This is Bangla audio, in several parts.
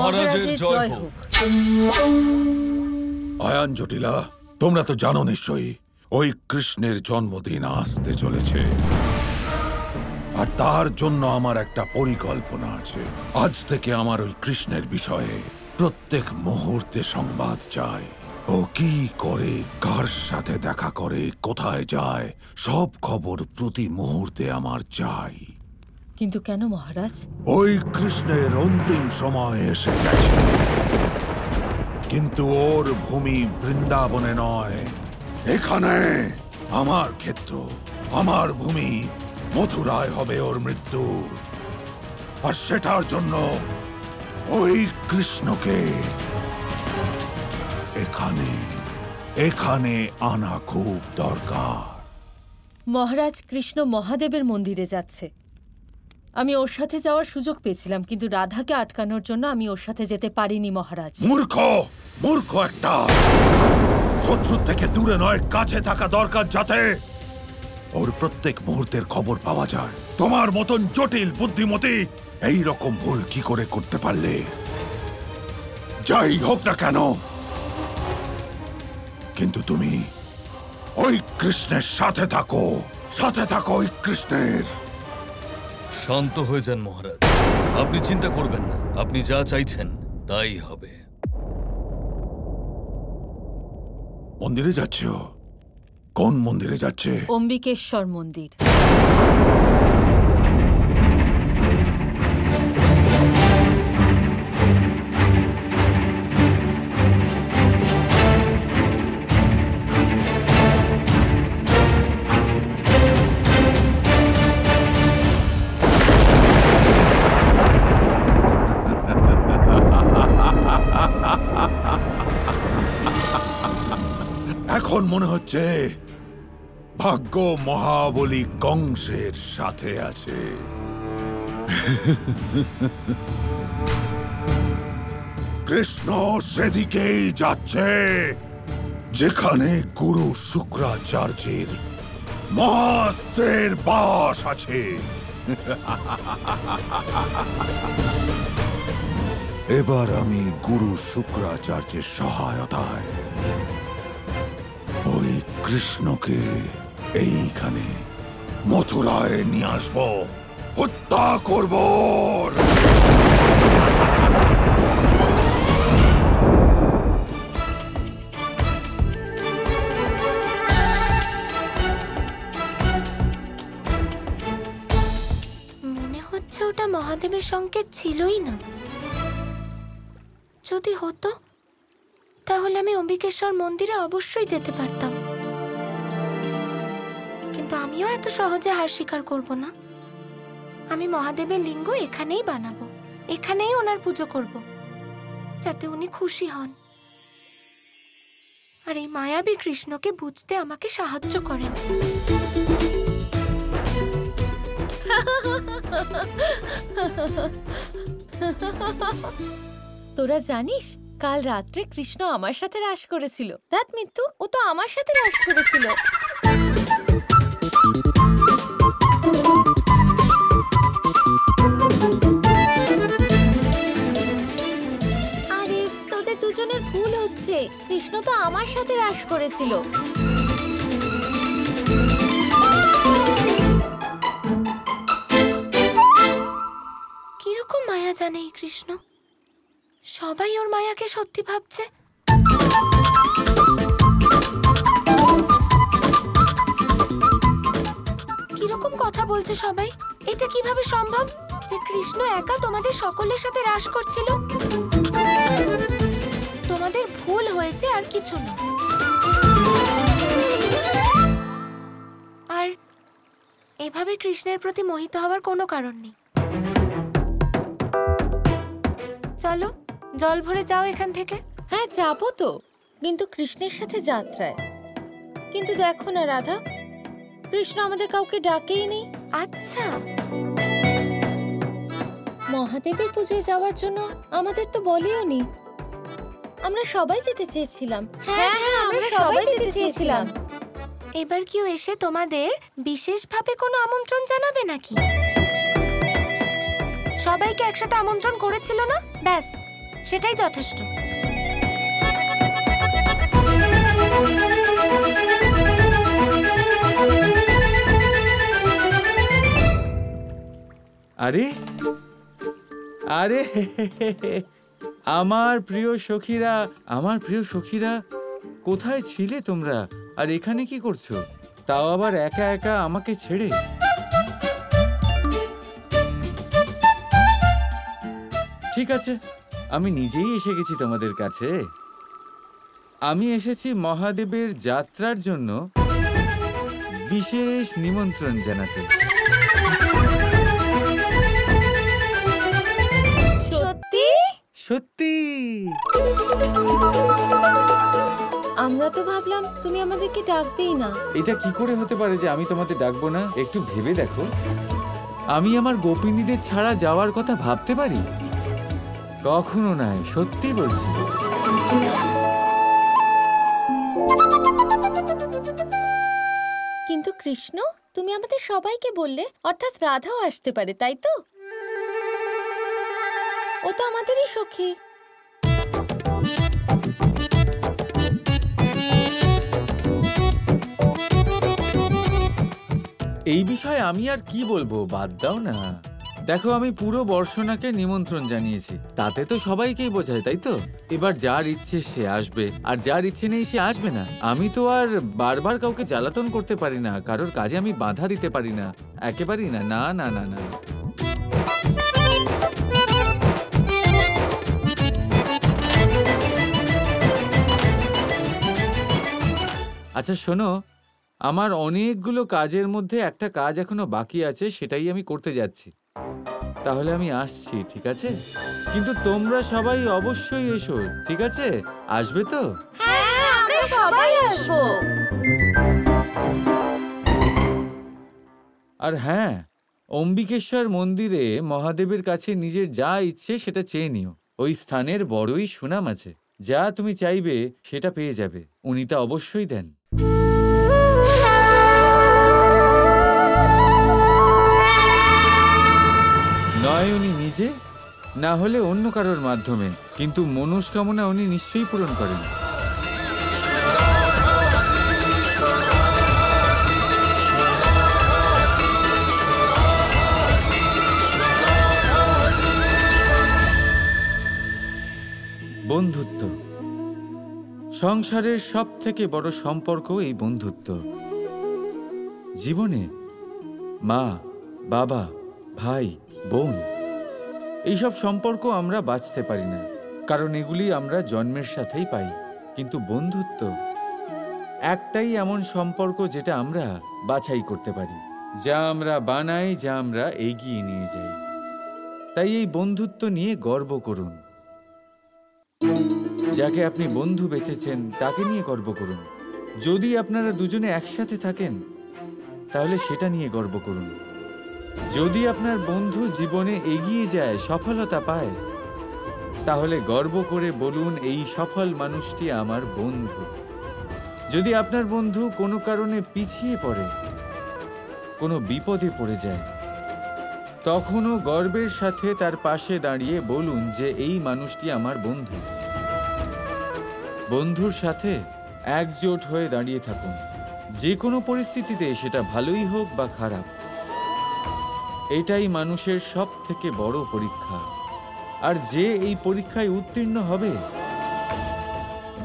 মহারাজের জয় হোক। আয়ান জটিলা, তোমরা তো জানো নিশ্চয়ই ওই কৃষ্ণের জন্মদিন আসতে চলেছে, আর তার জন্য আমার একটা পরিকল্পনা আছে। আজ থেকে আমার ওই কৃষ্ণের বিষয়ে প্রত্যেক মুহূর্তে সংবাদ চাই। ও কি করে, কার সাথে দেখা করে, কোথায় যায়, সব খবর প্রতি মুহূর্তে আমার চাই। কিন্তু কেন মহারাজ? ওই কৃষ্ণের অন্তিম সময় এসে গেছে, কিন্তু ওর ভূমি বৃন্দাবনে নয়, এখানে আমার ক্ষেত্র, আমার ভূমি মথুরায় হবে ওর মৃত্যু। আর সেটার জন্য ওই কৃষ্ণকে এখানে এখানে আনা খুব দরকার। মহারাজ, কৃষ্ণ মহাদেবের মন্দিরে যাচ্ছে। আমি ওর সাথে যাওয়ার সুযোগ পেয়েছিলাম, কিন্তু রাধাকে আটকানোর জন্য আমি ওর সাথে যেতে পারিনি মহারাজ। মূর্খ, মূর্খ একটা! শত্রু থেকে দূরে নয়, কাছে থাকা দরকার, যাতে ওর প্রত্যেক মুহূর্তের খবর পাওয়া যায়। তোমার মতন জটিল বুদ্ধিমতী এই রকম ভুল কি করে করতে পারলে? যাই হোক না কেন, কিন্তু তুমি ওই কৃষ্ণের সাথে থাকো, সাথে থাকো ওই কৃষ্ণের। শান্ত হয়ে যান মহারাজ, আপনি চিন্তা করবেন না। আপনি যা চাইছেন তাই হবে। মন্দিরে যাচ্ছে ও? কোন মন্দিরে যাচ্ছে? অম্বিকেশ্বর মন্দির। এখন মনে হচ্ছে ভাগ্য মহাবলী কংসের সাথে আছে। কৃষ্ণ সেদিকেই যাচ্ছে যেখানে গুরু শুক্রাচার্যের মহাস্ত্রের বাস আছে। এবার আমি গুরু শুক্রাচার্যের সহায়তায় ওই কৃষ্ণকে এইখানে মথুরায় নিয়ে আসব, হত্যা করব। মনে হচ্ছে ওটা মহাদেবের সংকেত ছিলই না। যদি হতো তাহলে আমি অম্বিকেশ্বর মন্দিরে অবশ্যই যেতে পারতাম, কিন্তু আমিও এত সহজে হার স্বীকার করব না। আমি মহাদেবের লিঙ্গ এখানেই বানাবো, এখানেই ওনার পুজো করব, যাতে উনি খুশি হন আর এই মায়াবী কৃষ্ণকে বুঝতে আমাকে সাহায্য করেন। তোরা জানিস, কাল রাত্রে কৃষ্ণ আমার সাথে রাস করেছিল। দেখ মিত্তু, ও তো আমার সাথে রাস করেছিল। আরে তোদের দুজনের ভুল হচ্ছে, কৃষ্ণ তো আমার সাথে রাস করেছিল। কিরকম মায়া জানে এই কৃষ্ণ? সবাই ওর মায়াকে সত্যি ভাবছে। কিরকম কথা বলছে সবাই? এটা কিভাবে সম্ভব যে কৃষ্ণ একা তোমাদের সকলের সাথে রাস করছিল? তোমাদের ভুল হয়েছে, আর কিছু না। আর এভাবে কৃষ্ণের প্রতি মোহিত হওয়ার কোনো কারণ নেই। চলো, জল ভরে যাও এখান থেকে। হ্যাঁ, যাবো তো, কিন্তু কৃষ্ণের সাথে যাত্রায়। কিন্তু দেখো না রাধা, কৃষ্ণ আমাদের কাউকে ডাকেই নেই। আচ্ছা, মহাদেবের পুজোয় যাওয়ার জন্য আমাদের তো বলেও নি। আমরা সবাই যেতে চেয়েছিলাম। হ্যাঁ হ্যাঁ, আমরা সবাই যেতে চেয়েছিলাম। এবার কেউ এসে তোমাদের বিশেষভাবে কোনো আমন্ত্রণ জানাবে নাকি? সবাইকে একসাথে আমন্ত্রণ করেছিল না? ব্যাস, সেটাই যথেষ্ট। আরে আরে আমার প্রিয় সখীরা কোথায় ছিলে তোমরা? আর এখানে কি করছো? তাও আবার একা একা আমাকে ছেড়ে। ঠিক আছে, আমি নিজেই এসে গেছি তোমাদের কাছে। আমি এসেছি মহাদেবের যাত্রার জন্য বিশেষ নিমন্ত্রণ জানাতে। সত্যি? সত্যি। আমরা তো ভাবলাম তুমি আমাদেরকে ডাকবেই না। এটা কি করে হতে পারে যে আমি তোমাদের ডাকবো না? একটু ভেবে দেখো, আমি আমার গোপিনীদের ছাড়া যাওয়ার কথা ভাবতে পারি? কখনো নয়, সত্যি বলছি। কিন্তু কৃষ্ণ, তুমি আমাদের সবাইকে বললে, অর্থাৎ রাধাও আসতে পারে, তাই তো? ও তো আমাদেরই সখী। এই বিষয়ে আমি আর কি বলবো, বাদ দাও না। দেখো, আমি পুরো বর্ষণাকে নিমন্ত্রণ জানিয়েছি, তাতে তো সবাইকেই বোঝায়, তাই তো? এবার যার ইচ্ছে সে আসবে, আর যার ইচ্ছে নেই সে আসবে না। আমি তো আর বারবার কাউকে জ্বালাতন করতে পারি না, কারোর কাজে আমি বাধা দিতে পারি না, একেবারেই না। না না না না। আচ্ছা শোনো, আমার অনেকগুলো কাজের মধ্যে একটা কাজ এখনো বাকি আছে, সেটাই আমি করতে যাচ্ছি। তাহলে আমি আসছি, ঠিক আছে? কিন্তু তোমরা সবাই অবশ্যই এসো, ঠিক আছে? আসবে তো? হ্যাঁ, আমরা সবাই আসবো। আর হ্যাঁ, অম্বিকেশ্বর মন্দিরে মহাদেবের কাছে নিজের যা ইচ্ছে সেটা চেয়ে নিও। ওই স্থানের বড়ই সুনাম আছে। যা তুমি চাইবে সেটা পেয়ে যাবে, উনি তা অবশ্যই দেন। নয় উনি নিজে, না হলে অন্য কারোর মাধ্যমে, কিন্তু মনস্কামনা উনি নিশ্চয়ই পূরণ করেন। বন্ধুত্ব সংসারের সব থেকে বড় সম্পর্ক, এই বন্ধুত্ব। জীবনে মা, বাবা, ভাই, বোন, এইসব সম্পর্ক আমরা বাঁচতে পারি না, কারণ এগুলি আমরা জন্মের সাথেই পাই। কিন্তু বন্ধুত্ব একটাই এমন সম্পর্ক যেটা আমরা বাছাই করতে পারি, যা আমরা বানাই, যা আমরা এগিয়ে নিয়ে যাই। তাই এই বন্ধুত্ব নিয়ে গর্ব করুন। যাকে আপনি বন্ধু বেছেছেন তাকে নিয়ে গর্ব করুন। যদি আপনারা দুজনে একসাথে থাকেন তাহলে সেটা নিয়ে গর্ব করুন। যদি আপনার বন্ধু জীবনে এগিয়ে যায়, সফলতা পায়, তাহলে গর্ব করে বলুন, এই সফল মানুষটি আমার বন্ধু। যদি আপনার বন্ধু কোনো কারণে পিছিয়ে পড়ে, কোনো বিপদে পড়ে যায়, তখনও গর্বের সাথে তার পাশে দাঁড়িয়ে বলুন যে এই মানুষটি আমার বন্ধু। বন্ধুর সাথে একজোট হয়ে দাঁড়িয়ে থাকুন, যে কোনো পরিস্থিতিতে, সেটা ভালোই হোক বা খারাপ। এটাই মানুষের সব থেকে বড় পরীক্ষা। আর যে এই পরীক্ষায় উত্তীর্ণ হবে,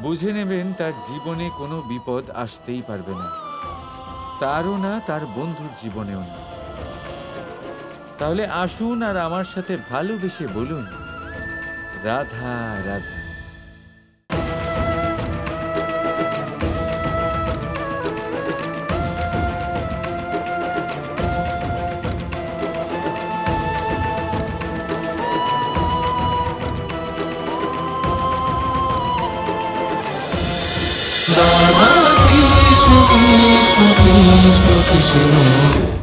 বুঝে নেবেন তার জীবনে কোনো বিপদ আসতেই পারবে না, তারও না, তার বন্ধুর জীবনেও না। তাহলে আসুন আর আমার সাথে ভালোবেসে বলুন, Radha Radha. Radha Krishna Krishna Krishna Krishna